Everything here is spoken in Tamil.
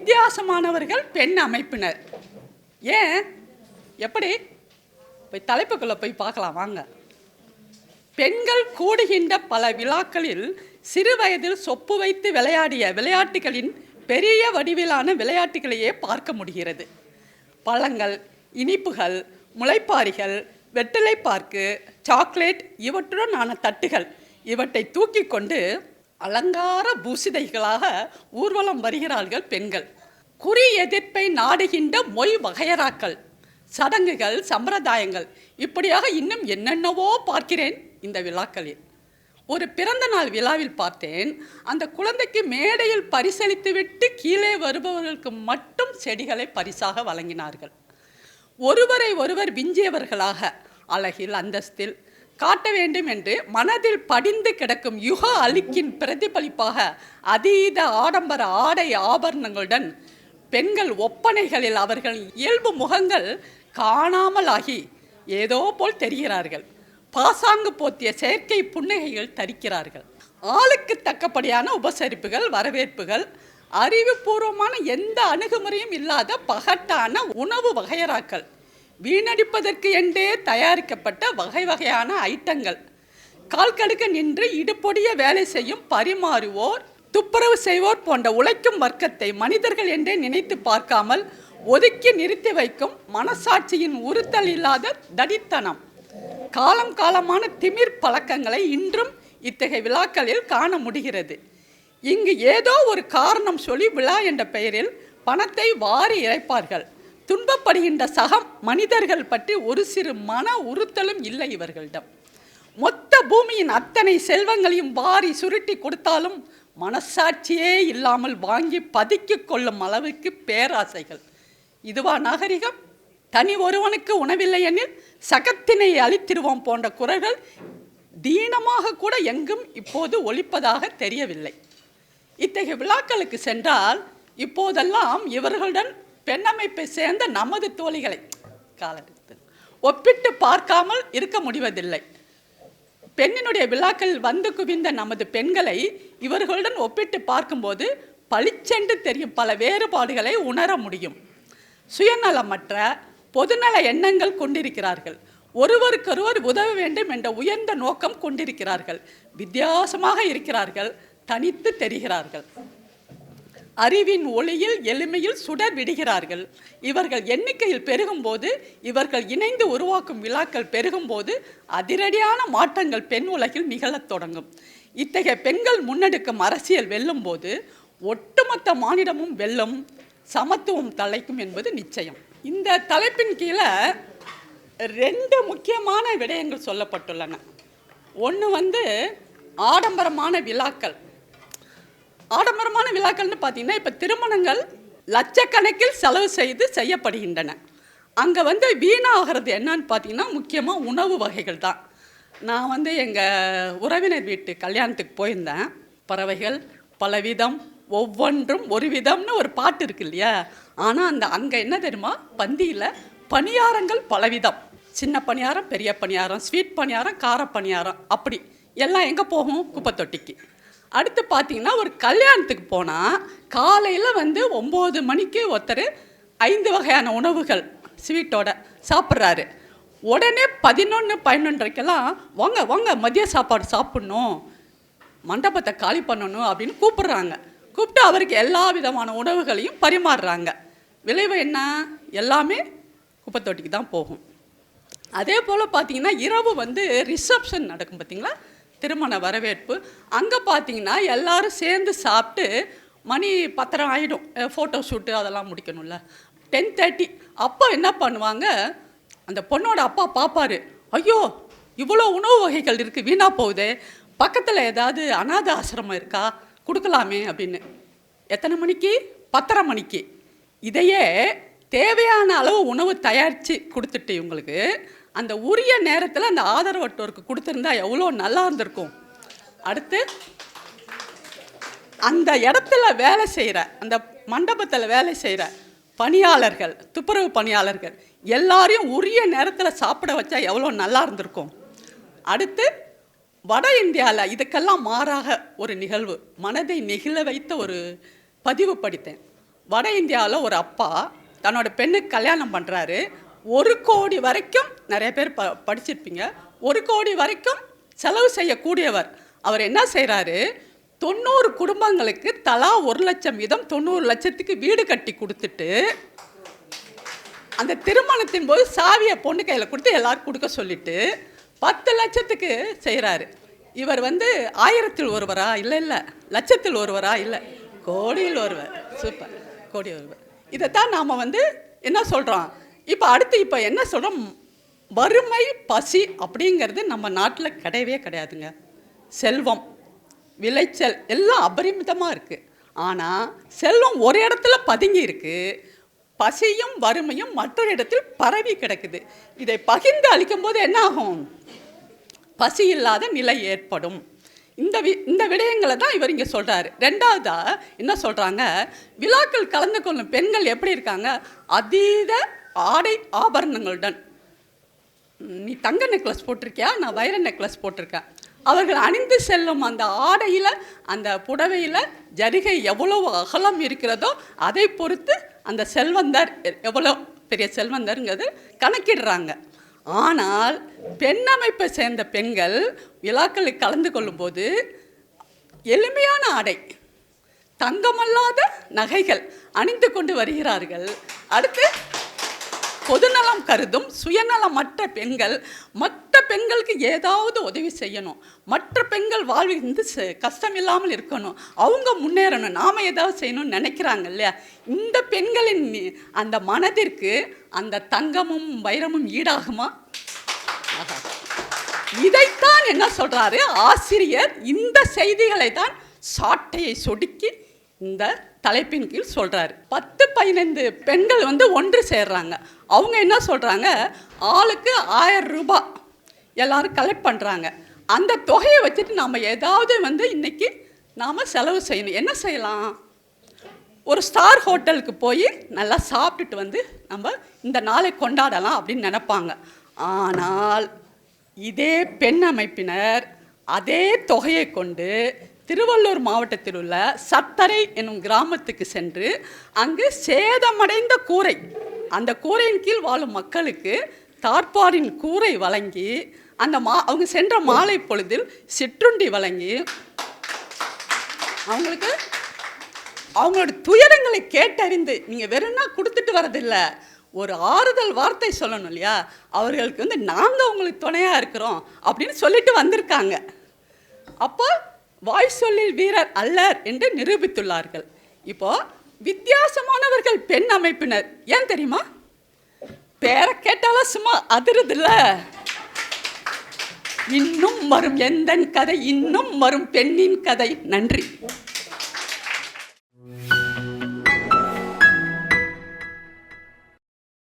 வித்தியாசமானவர்கள் பெண் அமைப்பினர். ஏன், எப்படி? போய் தலைப்புக்குள்ளே போய் பார்க்கலாம் வாங்க. பெண்கள் கூடுகின்ற பல விழாக்களில் சிறு வயதில் சொப்பு வைத்து விளையாடிய விளையாட்டுகளின் பெரிய வடிவிலான விளையாட்டுகளையே பார்க்க முடிகிறது. பழங்கள், இனிப்புகள், முளைப்பாரிகள், வெற்றிலை பார்க்கு, சாக்லேட் இவற்றுடன் ஆன தட்டுகள் இவற்றை தூக்கி கொண்டு அலங்கார பூசிதைகளாக ஊர்வலம் வருகிறார்கள் பெண்கள். குறி எதிர்ப்பை நாடுகின்ற மொய் வகையறாக்கள், சடங்குகள், சம்பிரதாயங்கள், இப்படியாக இன்னும் என்னென்னவோ பார்க்கிறேன் இந்த விழாக்களில். ஒரு பிறந்த நாள் விழாவில் பார்த்தேன். அந்த குழந்தைக்கு மேடையில் பரிசளித்துவிட்டு கீழே வருபவர்களுக்கு மட்டும் செடிகளை பரிசாக வழங்கினார்கள். ஒருவரை ஒருவர் விஞ்சியவர்களாக அழகில் அந்தஸ்தில் காட்ட வேண்டும் என்று மனதில் படிந்து கிடக்கும் யுக அழுக்கின் பிரதிபலிப்பாக அதீத ஆடம்பர ஆடை ஆபரணங்களுடன் பெண்கள் ஒப்பனைகளில் அவர்கள் இயல்பு முகங்கள் காணாமலாகி ஏதோ போல் தெரிகிறார்கள். பாசாங்கு போத்திய செயற்கை புன்னகைகள் தரிக்கிறார்கள். ஆளுக்கு தக்கபடியான உபசரிப்புகள், வரவேற்புகள், அறிவுபூர்வமான எந்த அணுகுமுறையும் இல்லாத பகட்டான உணவு வகையறாக்கள், வீணடிப்பதற்கு என்றே தயாரிக்கப்பட்ட வகை வகையான ஐட்டங்கள், கால் கடுக்க நின்று இடுப்பொடிய வேலை செய்யும் பரிமாறுவோர், துப்புரவு செய்வோர் போன்ற உழைக்கும் வர்க்கத்தை மனிதர்கள் என்றே நினைத்து பார்க்காமல் ஒதுக்கி நிறுத்தி வைக்கும் மனசாட்சியின் உறுத்தல் இல்லாத தடித்தனம், காலம் காலமான திமிர் பழக்கங்களை இன்றும் இத்தகைய விழாக்களில் காண முடிகிறது. இங்கு ஏதோ ஒரு காரணம் சொல்லி விழா என்ற பெயரில் பணத்தை வாரி இறைப்பார்கள். துன்பப்படுகின்ற சக மனிதர்கள் பற்றி ஒரு சிறு மன உறுத்தலும் இல்லை இவர்களிடம். மொத்த பூமியின் அத்தனை செல்வங்களையும் வாரி சுருட்டி கொடுத்தாலும் மனசாட்சியே இல்லாமல் வாங்கி பதுக்கி கொள்ளும் அளவுக்கு பேராசைகள். இதுவா நாகரிகம்? தனி ஒருவனுக்கு உணவில்லை எனில் சகத்தினை அழித்திடுவோம் போன்ற குரல்கள் தீனமாக கூட எங்கும் இப்போது ஒலிப்பதாக தெரியவில்லை. இத்தகைய விழாக்களுக்கு சென்றால் இப்போதெல்லாம் இவர்களுடன் பெண்ணமைப்பை சேர்ந்த நமது தோழிகளை காலத்தில் ஒப்பிட்டு பார்க்காமல் இருக்க முடிவதில்லை. பெண்ணினுடைய விழாக்களில் வந்து குவிந்த நமது பெண்களை இவர்களுடன் ஒப்பிட்டு பார்க்கும்போது பளிச்சென்று தெரியும் பல வேறுபாடுகளை உணர முடியும். சுயநலமற்ற பொதுநல எண்ணங்கள் கொண்டிருக்கிறார்கள். ஒருவருக்கொருவர் உதவ வேண்டும் என்ற உயர்ந்த நோக்கம் கொண்டிருக்கிறார்கள். வித்தியாசமாக இருக்கிறார்கள், தனித்து தெரிகிறார்கள். அறிவின் ஒளியில் எளிமையில் சுடர் விடுகிறார்கள். இவர்கள் எண்ணிக்கையில் பெருகும்போது, இவர்கள் இணைந்து உருவாக்கும் விழாக்கள் பெருகும்போது அதிரடியான மாற்றங்கள் பெண் உலகில் நிகழத் தொடங்கும். இத்தகைய பெண்கள் முன்னெடுக்கும் அரசியல் வெல்லும் போது ஒட்டுமொத்த மானிடமும் வெல்லும், சமத்துவம் தலைக்கும் என்பது நிச்சயம். இந்த தலைப்பின் கீழே 2 முக்கியமான விடயங்கள் சொல்லப்பட்டுள்ளன. ஒன்று ஆடம்பரமான விழாக்கள். ஆடம்பரமான விழாக்கள்னு பார்த்தீங்கன்னா, இப்போ திருமணங்கள் லட்சக்கணக்கில் செலவு செய்து செய்யப்படுகின்றன. அங்கே வீணாகிறது என்னன்னு பார்த்தீங்கன்னா, முக்கியமாக உணவு வகைகள் தான். நான் எங்கள் உறவினர் வீட்டு கல்யாணத்துக்கு போயிருந்தேன். பறவைகள் பலவிதம், ஒவ்வொன்றும் ஒரு விதம்னு ஒரு பாட்டு இருக்கு இல்லையா? ஆனால் அங்கே என்ன தெரியுமா, பந்தியில் பணியாரங்கள் பலவிதம். சின்ன பணியாரம், பெரிய பணியாரம், ஸ்வீட் பணியாரம், கார பணியாரம், அப்படி எல்லாம் எங்கே போகும்? குப்பை தொட்டிக்கு. அடுத்து பார்த்தீங்கன்னா, ஒரு கல்யாணத்துக்கு போனால் காலையில் 9 மணிக்கு ஒருத்தர் 5 வகையான உணவுகள் ஸ்வீட்டோட சாப்பிட்றாரு. உடனே 11, 11:30க்கெல்லாம் வாங்க வாங்க மதிய சாப்பாடு சாப்பிட்ணும், மண்டபத்தை காலி பண்ணணும் அப்படின்னு கூப்பிட்றாங்க. கூப்பிட்டு அவருக்கு எல்லா விதமான உணவுகளையும் பரிமாறுறாங்க. விளைவு என்ன? எல்லாமே குப்பை தொட்டிக்கு தான் போகும். அதே போல் பார்த்தீங்கன்னா, இரவு ரிசப்ஷன் நடக்கும் பார்த்தீங்களா, திருமண வரவேற்பு. அங்கே பார்த்தீங்கன்னா எல்லோரும் சேர்ந்து சாப்பிட்டு மணி 10:30 ஆகிடும். ஃபோட்டோ ஷூட்டு அதெல்லாம் முடிக்கணும்ல. 10:30 அப்போ என்ன பண்ணுவாங்க, அந்த பொண்ணோட அப்பா பார்ப்பார், ஐயோ இவ்வளோ உணவு வகைகள் இருக்குது, வீணாக போகுது, பக்கத்தில் ஏதாவது அநாத ஆசிரமம் இருக்கா, கொடுக்கலாமே அப்படின்னு. எத்தனை மணிக்கு? 10:30 மணிக்கு. இதையே தேவையான அளவு உணவு தயாரித்து கொடுத்துட்டு இவங்களுக்கு அந்த உரிய நேரத்தில் அந்த ஆதரவற்றோருக்கு கொடுத்துருந்தா எவ்வளோ நல்லா இருந்திருக்கும். அடுத்து அந்த இடத்துல வேலை செய்கிற, அந்த மண்டபத்தில் வேலை செய்கிற பணியாளர்கள், துப்புரவு பணியாளர்கள் எல்லாரையும் உரிய நேரத்தில் சாப்பிட வச்சா எவ்வளோ நல்லா இருந்திருக்கும். அடுத்து வட இந்தியாவில் இதுக்கெல்லாம் மாறாக ஒரு நிகழ்வு, மனதை நெகிழ வைத்த ஒரு பதிவு படித்தேன். வட இந்தியாவில் ஒரு அப்பா தன்னோட பெண்ணுக்கு கல்யாணம் பண்ணுறாரு. 1,00,00,000 வரைக்கும் நிறைய பேர் படிச்சிருப்பீங்க. 1,00,00,000 வரைக்கும் செலவு செய்யக்கூடியவர். அவர் என்ன செய்கிறாரு, 90 குடும்பங்களுக்கு தலா 1,00,000 வீதம் 90 லட்சத்துக்கு வீடு கட்டி கொடுத்துட்டு அந்த திருமணத்தின் போது சாவியை பொண்ணு கையில் கொடுத்து எல்லாரும் கொடுக்க சொல்லிட்டு 10 லட்சத்துக்கு செய்கிறாரு. இவர் 1000-ல் ஒருவரா? இல்லை இல்லை. லட்சத்தில் ஒருவரா? இல்லை, கோடியில் ஒருவர். சூப்பர், கோடி ஒருவர். இதைத்தான் நாம் என்ன சொல்கிறோம் இப்போ என்ன சொல்கிறோம், வறுமை பசி அப்படிங்கிறது நம்ம நாட்டில் கிடையவே கிடையாதுங்க. செல்வம் விளைச்சல் எல்லாம் அபரிமிதமாக இருக்குது. ஆனால் செல்வம் ஒரு இடத்துல பதுங்கி இருக்குது, பசியும் வறுமையும் மற்றொரு இடத்தில் பரவி கிடக்குது. இதை பகிர்ந்து அளிக்கும் போது என்ன ஆகும், பசி இல்லாத நிலை ஏற்படும். இந்த விடயங்களை தான் இவர் இங்கே சொல்கிறாரு. ரெண்டாவதா என்ன சொல்கிறாங்க, விழாக்கள் கலந்து கொள்ளும் பெண்கள் எப்படி இருக்காங்க, அதீத ஆடை ஆபரணங்களுடன். நீ தங்க நெக்லஸ் போட்டிருக்கியா, நான் வைர நெக்லஸ் போட்டிருக்கேன். அவர்கள் அணிந்து செல்லும் அந்த ஆடையில், அந்த புடவையில் ஜரிகை எவ்வளவு அகலம் இருக்கிறதோ அதை பொறுத்து அந்த செல்வந்தர் எவ்வளோ பெரிய செல்வந்தருங்கிறது கணக்கிடுறாங்க. ஆனால் பெண் அமைப்பை சேர்ந்த பெண்கள் விழாக்களில் கலந்து கொள்ளும்போது எளிமையான ஆடை, தங்கமல்லாத நகைகள் அணிந்து கொண்டு வருகிறார்கள். அடுத்து பொதுநலம் கருதும் சுயநலமற்ற பெண்கள் மற்ற பெண்களுக்கு ஏதாவது உதவி செய்யணும், மற்ற பெண்கள் வாழ்வு கஷ்டம் இல்லாமல் இருக்கணும், அவங்க முன்னேறணும், நாம் ஏதாவது செய்யணும்னு நினைக்கிறாங்க இல்லையா. இந்த பெண்களின் அந்த மனதிற்கு அந்த தங்கமும் வைரமும் ஈடாகுமா? இதைத்தான் என்ன சொல்கிறாரு ஆசிரியர், இந்த செய்திகளை தான் சாட்டையை சொடுக்கி இந்த தலைப்பின் கீழ் சொல்கிறாரு. 10-15 பெண்கள் ஒன்று சேர்றாங்க. அவங்க என்ன சொல்கிறாங்க, ஆளுக்கு 1000 ரூபாய் எல்லாரும் கலெக்ட் பண்ணுறாங்க. அந்த தொகையை வச்சுட்டு நாம் ஏதாவது இன்றைக்கி நாம் செலவு செய்யணும். என்ன செய்யலாம், ஒரு ஸ்டார் ஹோட்டலுக்கு போய் நல்லா சாப்பிட்டுட்டு நம்ம இந்த நாளை கொண்டாடலாம் அப்படின்னு நினைப்பாங்க. ஆனால் இதே பெண் அமைப்பினர் அதே தொகையை கொண்டு திருவள்ளூர் மாவட்டத்தில் உள்ள சத்தரை என்னும் கிராமத்துக்கு சென்று அங்கு சேதமடைந்த கூரை, அந்த கூரையின் கீழ் வாழும் மக்களுக்கு தார்பாரின் கூரை வழங்கி அந்த அவங்க சென்ற மாலை பொழுதில் சிற்றுண்டி வழங்கி அவங்களுக்கு அவங்களோட துயரங்களை கேட்டறிந்து, நீங்கள் வெறும்னா கொடுத்துட்டு வரதில்லை, ஒரு ஆறுதல் வார்த்தை சொல்லணும் இல்லையா, அவர்களுக்கு நாங்கள் உங்களுக்கு துணையாக இருக்கிறோம் அப்படின்னு சொல்லிட்டு வந்திருக்காங்க. அப்போ வாய் சொல்லில் வீரர் அல்லர் என்று நிரூபித்துள்ளார்கள். இப்போ வித்தியாசமானவர்கள் பெண் அமைப்பினர். ஏன் தெரியுமா, பேரை கேட்டாலும் சும்மா அதிருதில்ல. இன்னும் வரும் எந்தன் கதை, இன்னும் வரும் பெண்ணின் கதை. நன்றி.